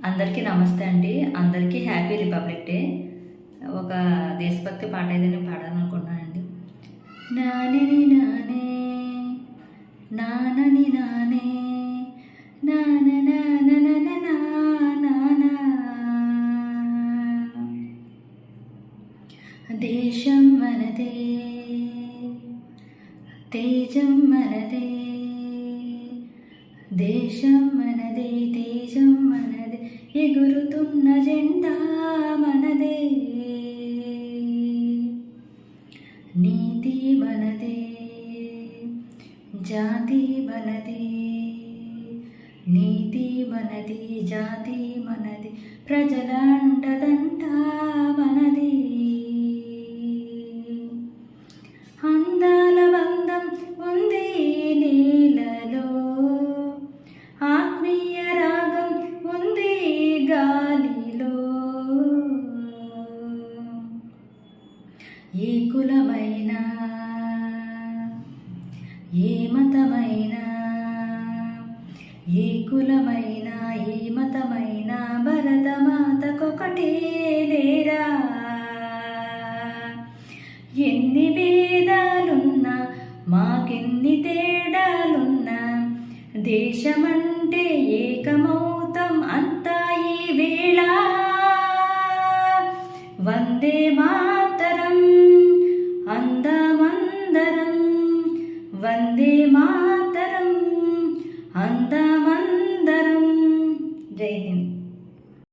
అందరికీ నమస్తే అండి. అందరికీ హ్యాపీ రిపబ్లిక్ డే. ఒక దేశభక్తి పాట అయితే నేను పాడాలనుకున్నానండి. నానని నానే నానని నానే నాన నాన నానా దేశం మనదే, తేజం మనదే, దేశం మనదే, తేజం మనదే, ఎగురుతున్న జెండా మనదే, నీతి మనదే, జాతి మనదే, నీతి మనది, జాతి మనది, ప్రజల అండదండ మనది, అందాల బంధం ఉంది నీలలో, ఆత్మీయ రాగం ఉంది గాలిలో, ఏ కులమైనా ఏ మతమైనా, ఏ కులమైనా ఏ మతమైనా భరతమాతకొకటే లేరా, ఎన్ని భేదాలున్నా మాకెన్ని తేడాలున్నా, దేశమంటే ఏకమౌతం అంతా ఈ వేళ, వందే మాతరం అందమందరం, వందే మాతరం అందం